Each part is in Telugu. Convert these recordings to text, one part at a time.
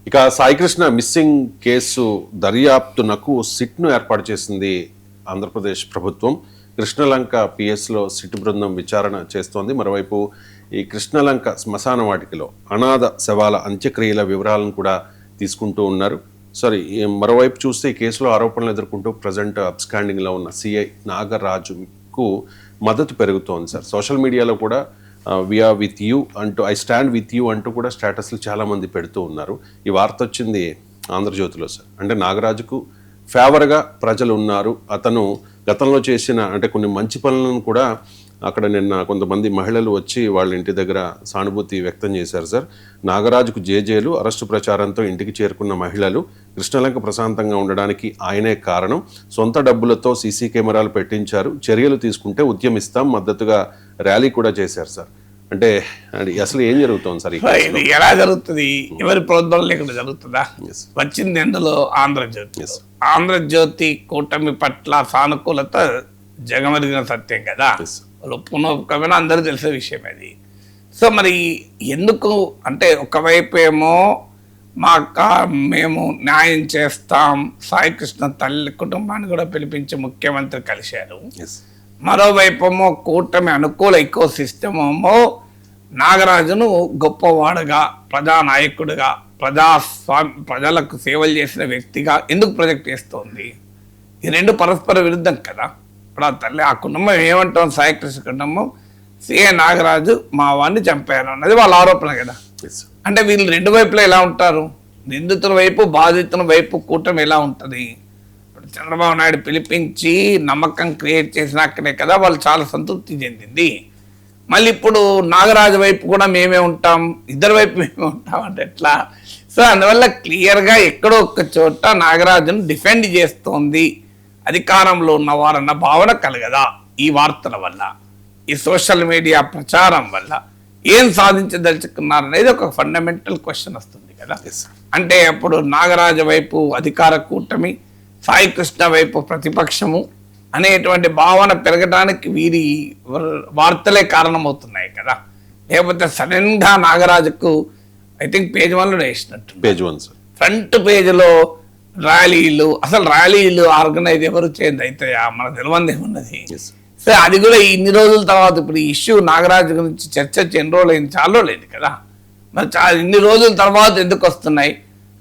ఇక సాయికృష్ణ మిస్సింగ్ కేసు దర్యాప్తునకు సిట్ను ఏర్పాటు చేసింది ఆంధ్రప్రదేశ్ ప్రభుత్వం. కృష్ణలంక పిఎస్లో సిట్ బృందం విచారణ చేస్తోంది. మరోవైపు ఈ కృష్ణలంక శ్మశాన వాటికలో అనాథ శవాల అంత్యక్రియల వివరాలను కూడా తీసుకుంటూ ఉన్నారు. మరోవైపు చూస్తే ఈ కేసులో ఆరోపణలు ఎదుర్కొంటూ ప్రజెంట్ అబ్స్కాండింగ్లో ఉన్న సిఐ నాగరాజుకు మద్దతు పెరుగుతోంది సార్. సోషల్ మీడియాలో కూడా వీఆర్ విత్ యూ అంటూ, ఐ స్టాండ్ విత్ యూ అంటూ కూడా స్టేటస్లు చాలామంది పెడుతూ ఉన్నారు. ఈ వార్త వచ్చింది ఆంధ్రజ్యోతిలో సార్. అంటే నాగరాజుకు ఫేవర్గా ప్రజలు ఉన్నారు. అతను గతంలో చేసిన అంటే కొన్ని మంచి పనులను కూడా అక్కడ నిన్న కొంతమంది మహిళలు వచ్చి వాళ్ళ ఇంటి దగ్గర సానుభూతి వ్యక్తం చేశారు సార్. నాగరాజుకు జేజేలు, అరెస్టు ప్రచారంతో ఇంటికి చేరుకున్న మహిళలు, కృష్ణలంక ప్రశాంతంగా ఉండడానికి ఆయనే కారణం, సొంత డబ్బులతో సీసీ కెమెరాలు పెట్టించారు, చర్యలు తీసుకుంటే ఉద్యమిస్తాం, మద్దతుగా ర్యాలీ కూడా చేశారు సార్. అంటే అసలు ఏం జరుగుతుంది సార్? ఇది ఎలా జరుగుతుంది? ఎవరి ప్రోద్బలం లేకుండా జరుగుతుందా? వచ్చింది ఎందులో? ఆంధ్రజ్యోతి. ఆంధ్రజ్యోతి కూటమి పట్ల సానుకూలత జగమెరిగిన సత్యం కదా, పునః అందరూ తెలిసే విషయం అది. సో మరి ఎందుకు అంటే ఒకవైపు ఏమో మేము న్యాయం చేస్తాం, సాయికృష్ణ తల్లి కుటుంబాన్ని కూడా పిలిపించి ముఖ్యమంత్రి కలిశారు. మరోవైపు ఏమో కూటమి అనుకూల ఇకో సిస్టమ్ ఏమో నాగరాజును గొప్పవాడుగా, ప్రజానాయకుడిగా, ప్రజలకు సేవలు చేసిన వ్యక్తిగా ఎందుకు ప్రొజెక్ట్ చేస్తోంది? ఈ రెండు పరస్పర విరుద్ధం కదా. ఇప్పుడు ఆ తల్లి, ఆ కుటుంబం ఏమంటాం, సాయికృష్ణ కుటుంబం సిఏ నాగరాజు మా వాడిని చంపారు అన్నది వాళ్ళ ఆరోపణ కదా. అంటే వీళ్ళు రెండు వైపులో ఎలా ఉంటారు? నిందితుల వైపు, బాధితుల వైపు కూటమి ఎలా ఉంటుంది? ఇప్పుడు చంద్రబాబు నాయుడు పిలిపించి నమ్మకం క్రియేట్ చేసినాకనే కదా వాళ్ళు చాలా సంతృప్తి చెందింది. మళ్ళీ ఇప్పుడు నాగరాజు వైపు కూడా మేమే ఉంటాం, ఇద్దరు వైపు మేమే ఉంటాం అంటే ఎట్లా? సో అందువల్ల క్లియర్గా ఎక్కడో ఒక్క చోట నాగరాజును డిఫెండ్ చేస్తోంది అధికారంలో ఉన్నవారన్న భావన కలగదా? ఈ వార్తల వల్ల, ఈ సోషల్ మీడియా ప్రచారం వల్ల ఏం సాధించదలుచుకున్నారనేది ఒక ఫండమెంటల్ క్వశ్చన్ వస్తుంది కదా. అంటే అప్పుడు నాగరాజు వైపు అధికార కూటమి, సాయికృష్ణ వైపు ప్రతిపక్షము అనేటువంటి భావన పెరగడానికి వీరి వార్తలే కారణమవుతున్నాయి కదా. లేకపోతే సడన్గా నాగరాజుకు ఐ థింక్ పేజ్ 1లో వేసినట్టు, పేజ్ 1 ఫ్రంట్ పేజీలో ర్యాలీలు, అసలు ర్యాలీలు ఆర్గనైజ్ ఎవరు చేయండి అవుతాయా? మనకు తెలియంది ఏమున్నది? సో అది కూడా ఇన్ని రోజుల తర్వాత, ఇప్పుడు ఈ ఇష్యూ నాగరాజు గురించి చర్చ ఎన్ని రోజులు అయింది? చాలా రోజులు అయింది కదా. మరి ఇన్ని రోజుల తర్వాత ఎందుకు వస్తున్నాయి?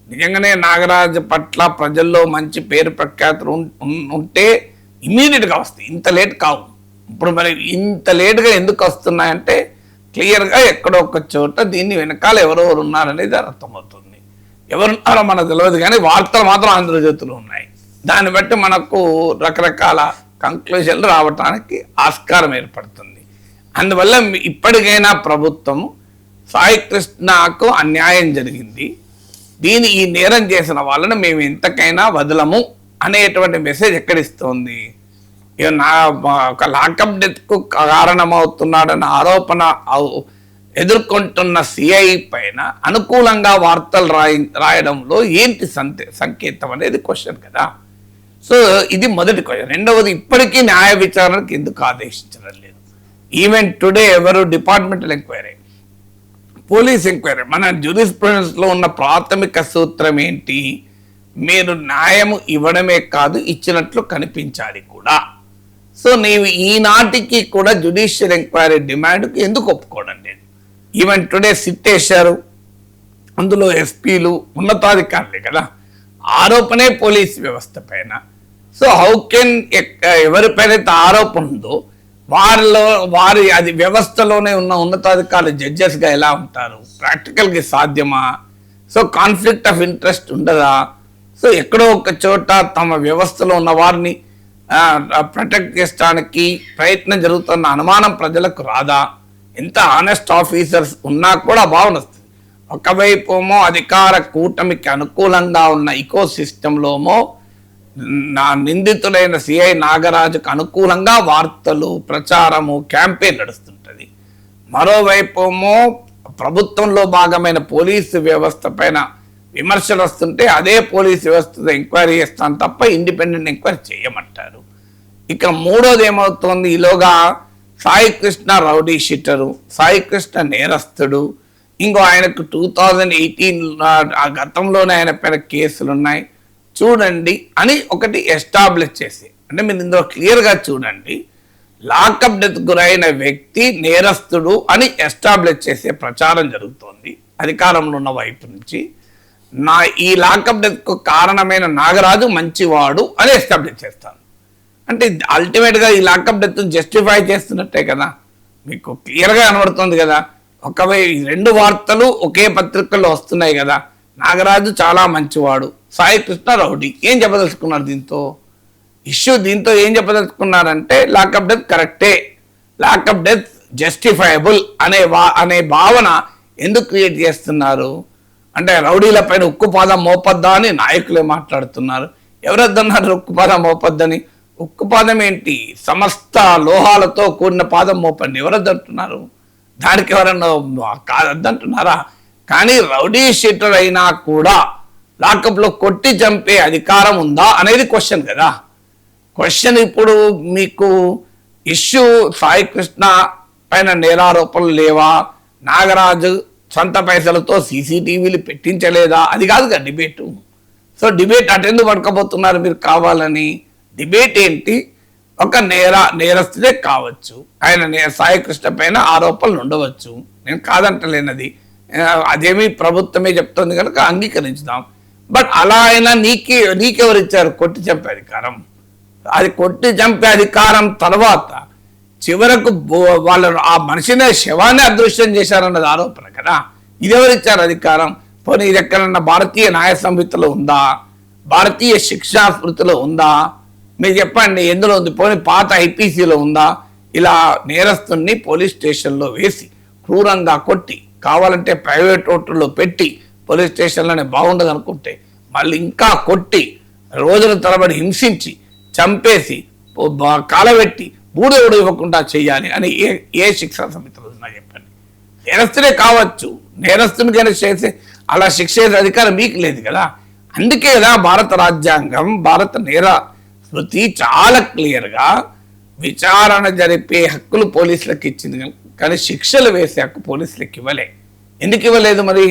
నిజంగానే నాగరాజు పట్ల ప్రజల్లో మంచి పేరు ప్రఖ్యాతులు ఉంటే ఇమీడియట్గా వస్తాయి, ఇంత లేట్ కావు. ఇప్పుడు మరి ఇంత లేట్గా ఎందుకు వస్తున్నాయంటే క్లియర్గా ఎక్కడో ఒక చోట దీన్ని వెనకాల ఎవరెవరు ఉన్నారనేది అర్థమవుతుంది. ఎవరున్నారో మనకు తెలియదు కానీ వార్తలు మాత్రం ఆంధ్రజ్యోతిలో ఉన్నాయి. దాన్ని బట్టి మనకు రకరకాల కంక్లూజన్లు రావడానికి ఆస్కారం ఏర్పడుతుంది. అందువల్ల ఇప్పటికైనా ప్రభుత్వం సాయికృష్ణకు అన్యాయం జరిగింది, ఈ నేరం చేసిన వాళ్ళని మేము ఎంతకైనా వదలము అనేటువంటి మెసేజ్ ఎక్కడిస్తోంది? ఒక లాకప్ డెత్కు కారణమవుతున్నాడన్న ఆరోపణ ఎదుర్కొంటున్న సిఐ పైన అనుకూలంగా వార్తలు రాయడంలో ఏంటి సంకేతం అనేది క్వశ్చన్ కదా. సో ఇది మొదటి క్వశ్చన్. రెండవది, ఇప్పటికీ న్యాయ విచారణకు ఎందుకు ఆదేశించడం లేదు? ఈవెన్ టుడే ఎవరు డిపార్ట్మెంటల్ ఎంక్వైరీ, పోలీస్ ఎంక్వైరీ, మన జ్యూరిస్ప్రుడెన్స్లో ఉన్న ప్రాథమిక సూత్రం ఏంటి? మీరు న్యాయం ఇవ్వడమే కాదు, ఇచ్చినట్లు కనిపించాలి కూడా. సో నీవు ఈనాటికి కూడా జ్యుడిషియల్ ఎంక్వైరీ డిమాండ్కి ఎందుకు ఒప్పుకోవడం లేదు? ఈవెన్ టుడే సిట్ వేశారు, అందులో ఎస్పీలు, ఉన్నతాధికారులే కదా. ఆరోపణే పోలీస్ వ్యవస్థ పైన. సో హౌ కెన్ ఎవరిపైనైతే ఆరోపణ ఉందో వారి అది వ్యవస్థలోనే ఉన్న ఉన్నతాధికారులు జడ్జెస్గా ఎలా ఉంటారు? ప్రాక్టికల్గా సాధ్యమా? సో కాన్ఫ్లిక్ట్ ఆఫ్ ఇంట్రెస్ట్ ఉండదా? సో ఎక్కడో ఒక చోట తమ వ్యవస్థలో ఉన్న వారిని ప్రొటెక్ట్ చేయడానికి ప్రయత్నం జరుగుతున్న అనుమానం ప్రజలకు రాదా? ఎంత ఆనెస్ట్ ఆఫీసర్స్ ఉన్నా కూడా భావన వస్తుంది. ఒకవైపు ఏమో అధికార కూటమికి అనుకూలంగా ఉన్న ఇకో సిస్టంలోమో నిందితులైన సిఐ నాగరాజుకు అనుకూలంగా వార్తలు, ప్రచారము, క్యాంపెయిన్ నడుస్తుంటుంది. మరోవైపు ఏమో ప్రభుత్వంలో భాగమైన పోలీసు వ్యవస్థ పైన విమర్శలు వస్తుంటే అదే పోలీసు వ్యవస్థ ఎంక్వైరీ చేస్తాను తప్ప ఇండిపెండెంట్ ఎంక్వైరీ చేయమంటారు. ఇక మూడోది ఏమవుతోంది, ఈలోగా సాయికృష్ణ రౌడీ షీటరు, సాయికృష్ణ నేరస్తుడు, ఇంకో ఆయనకు 2018 ఆ గతంలోనే ఆయన పైన కేసులు ఉన్నాయి చూడండి అని ఒకటి ఎస్టాబ్లిష్ చేసి, అంటే మీరు ఇందులో క్లియర్గా చూడండి, లాకప్ డెత్ గురైన వ్యక్తి నేరస్తుడు అని ఎస్టాబ్లిష్ చేసే ప్రచారం జరుగుతోంది అధికారంలో ఉన్న వైపు నుంచి. ఈ లాకప్ డెత్కు కారణమైన నాగరాజు మంచివాడు అని ఎస్టాబ్లిష్ చేస్తాను. అంటే అల్టిమేట్గా ఈ లాకప్ డెత్ జస్టిఫై చేస్తున్నట్టే కదా, మీకు క్లియర్గా కనబడుతుంది కదా. ఒకవేళ ఈ రెండు వార్తలు ఒకే పత్రికల్లో వస్తున్నాయి కదా, నాగరాజు చాలా మంచివాడు, సాయి కృష్ణ రౌడీ. ఏం చెప్పదలుచుకున్నారు దీంతో? ఇష్యూ దీంతో ఏం చెప్పదలుచుకున్నారంటే లాకప్ డెత్ కరెక్టే, లాకప్ డెత్ జస్టిఫైబుల్ అనే భావన ఎందుకు క్రియేట్ చేస్తున్నారు అంటే రౌడీలపైన ఉక్కుపాదం మోపద్దా అని నాయకులే మాట్లాడుతున్నారు. ఎవరద్దన్నారు ఉక్కుపాదం మోపద్దని? ఉక్కుపాదం ఏంటి? సమస్త లోహాలతో కూడిన పాదం మోపండి, ఎవరద్దంటున్నారు? దానికి ఎవరన్నా కాదద్దంటున్నారా? కానీ రౌడీ షీటర్ అయినా కూడా లాకప్లో కొట్టి చంపే అధికారం ఉందా అనేది క్వశ్చన్ కదా. క్వశ్చన్ ఇప్పుడు మీకు ఇష్యూ సాయి కృష్ణ పైన నేరారోపణలు లేవా, నాగరాజు సొంత పైసలతో సీసీటీవీలు పెట్టించలేదా, అది కాదు కదా డిబేటు. సో డిబేట్ అటెందుకు పడకపోతున్నారు మీరు కావాలని? డిబేట్ ఏంటి? ఒక నేరస్తుడే కావచ్చు, ఆయన సాయి కృష్ణ పైన ఆరోపణలు ఉండవచ్చు, నేను కాదంటలేనది, అదేమి ప్రభుత్వమే చెప్తుంది కనుక అంగీకరించుదాం. బట్ అలా అయినా నీకెవరు ఇచ్చారు కొట్టి చంపే అధికారం? అది కొట్టి చంపే అధికారం తర్వాత చివరకు వాళ్ళు ఆ మనిషిని శవాన్ని అదృశ్యం చేశారన్నది ఆరోపణ కదా. ఇదెవరు ఇచ్చారు అధికారం? పోనీ ఇది ఎక్కడన్నా భారతీయ న్యాయ సంహితలో ఉందా, భారతీయ శిక్షా స్మృతిలో ఉందా? మీరు చెప్పండి ఎందులో ఉంది? పోనీ పాత ఐపీసీలో ఉందా? ఇలా నేరస్తుని పోలీస్ స్టేషన్లో వేసి క్రూరంగా కొట్టి, కావాలంటే ప్రైవేట్ హోటల్లో పెట్టి పోలీస్ స్టేషన్లోనే బాగుండదు అనుకుంటే మళ్ళీ ఇంకా కొట్టి రోజుల తరబడి హింసించి చంపేసి కాలబెట్టి బూడెవడు ఇవ్వకుండా చేయాలి అని ఏ శిక్షా సమితిలో ఉన్నా చెప్పండి. నేరస్తుడే కావచ్చు, నేరస్తునికైనా చేసే అలా శిక్ష చేసే అధికారం మీకు లేదు కదా. అందుకే కదా భారత రాజ్యాంగం, భారత నేర స్మృతి చాలా క్లియర్గా విచారణ జరిపే హక్కులు పోలీసులకు ఇచ్చింది, కానీ శిక్షలు వేసే హక్కు పోలీసులకు ఇవ్వలే. ఎందుకు ఇవ్వలేదు మరి?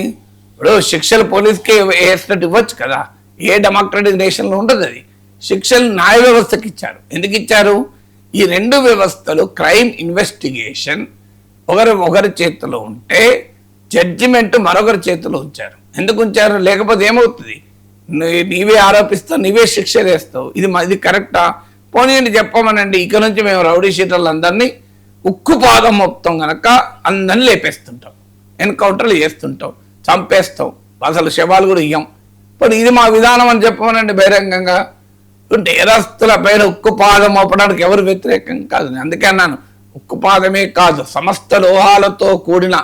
ఇప్పుడు శిక్షలు పోలీసుకే వేసినట్టు ఇవ్వచ్చు కదా, ఏ డెమోక్రటిక్ నేషన్లో ఉండదు అది. శిక్షలు న్యాయ వ్యవస్థకి ఇచ్చారు. ఎందుకు ఇచ్చారు? ఈ రెండు వ్యవస్థలు క్రైమ్ ఇన్వెస్టిగేషన్ ఒకరి చేతిలో ఉంటే జడ్జిమెంట్ మరొకరి చేతిలో ఉంచారు. ఎందుకు ఉంచారు? లేకపోతే ఏమవుతుంది? నీవే ఆరోపిస్తావు, నీవే శిక్ష వేస్తావు. ఇది కరెక్టా? పోనీయండి చెప్పమనండి, ఇక నుంచి మేము రౌడీ షీటర్లు అందరినీ ఉక్కుపాదం మొత్తం కనుక అందరినీ లేపేస్తుంటాం, ఎన్కౌంటర్లు చేస్తుంటాం, చంపేస్తాం, అసలు శవాలు కూడా ఇయ్యం. పోనీ ఇది మా విధానం అని చెప్పమనండి బహిరంగంగా. నేరస్తుల పైన ఉక్కుపాదం మోపడానికి ఎవరు వ్యతిరేకం కాదు. అందుకే అన్నాను, ఉక్కుపాదమే కాదు, సమస్త లోహాలతో కూడిన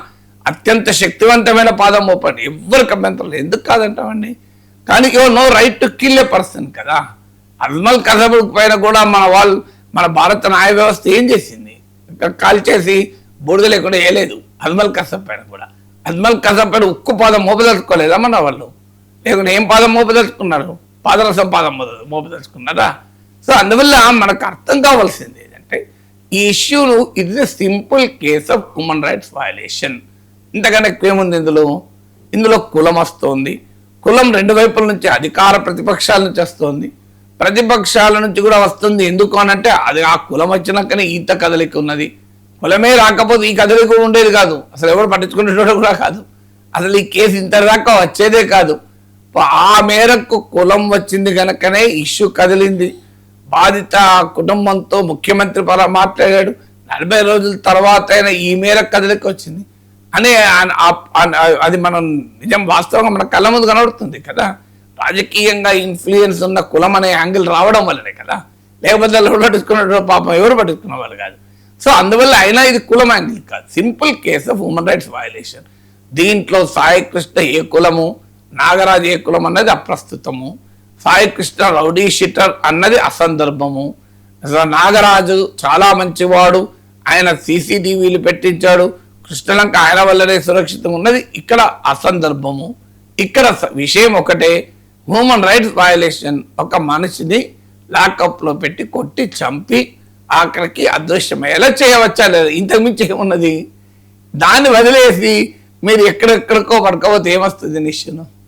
అత్యంత శక్తివంతమైన పాదం మోపండి, ఎవరికి అభ్యంతరం లేదు. ఎందుకు కాదంటామండి? కానీ no right to kill a person కదా. అజ్మల్ కసబ్ పైన కూడా మన భారత న్యాయ వ్యవస్థ ఏం చేసింది? కాల్ చేసి బూడిద లేకుండా వేయలేదు. అజ్మల్ కసబ్ పైన కూడా, అజ్మల్ కసబ్ పైన ఉక్కుపాదం మోపదలుచుకోలేదా మన వాళ్ళు? లేకుండా ఏం పాదం మోపదలుచుకున్నారు? పాదరసం పాదం మోపదలుచుకున్నారా? సో అందువల్ల మనకు అర్థం కావాల్సింది ఏంటంటే ఈ ఇష్యూను it is a simple case of human rights violation. ఇంతకన్నా ఎక్కువేముంది ఇందులో కులం వస్తుంది. కులం రెండు వైపుల నుంచి, అధికార ప్రతిపక్షాల నుంచి వస్తుంది, ప్రతిపక్షాల నుంచి కూడా వస్తుంది. ఎందుకు అనంటే అది ఆ కులం వచ్చినాకనే ఈత కదలిక ఉన్నది. కులమే రాకపోతే ఈ కదలిక ఉండేది కాదు, అసలు ఎవరు పట్టించుకునేటోడు కూడా కాదు, అసలు ఈ కేసు ఇంతదాకా వచ్చేదే కాదు. ఆ మేరకు కులం వచ్చింది కనుకనే ఇష్యూ కదిలింది. బాధిత కుటుంబంతో ముఖ్యమంత్రి మాట్లాడాడు. 40 రోజుల తర్వాత అయినా ఈ మేరకు కదలిక వచ్చింది అని అది మనం నిజం వాస్తవంగా మన కళ్ళ ముందు కనబడుతుంది కదా. రాజకీయంగా ఇన్ఫ్లుయెన్స్ ఉన్న కులం అనే యాంగిల్ రావడం వల్లనే కదా, లేకపోతే ఎవరు పట్టించుకున్న పాపం ఎవరు పట్టించుకున్న వాళ్ళు కాదు. సో అందువల్ల అయినా ఇది కులం యాంగిల్ కాదు, simple case of human rights violation. దీంట్లో సాయి కృష్ణ ఏ కులము, నాగరాజు ఏ కులం అన్నది అప్రస్తుతము, సాయి కృష్ణ రౌడీ షీటర్ అన్నది అసందర్భము. నాగరాజు చాలా మంచివాడు, ఆయన సీసీటీవీలు పెట్టించాడు, కృష్ణలంక ఆయన వల్లనే సురక్షితంగా ఉన్నది, ఇక్కడ అసందర్భము. ఇక్కడ విషయం ఒకటే, హ్యూమన్ రైట్స్ వయలేషన్. ఒక మనిషిని లాకప్లో పెట్టి కొట్టి చంపి ఆఖరికి అదృశ్యమయ్యేలా చేయవచ్చా లేదా? ఇంతకుమించి ఏమున్నది? దాన్ని వదిలేసి మీరు ఎక్కడెక్కడికో పడకపోతే ఏమొస్తుంది ఇష్యూను?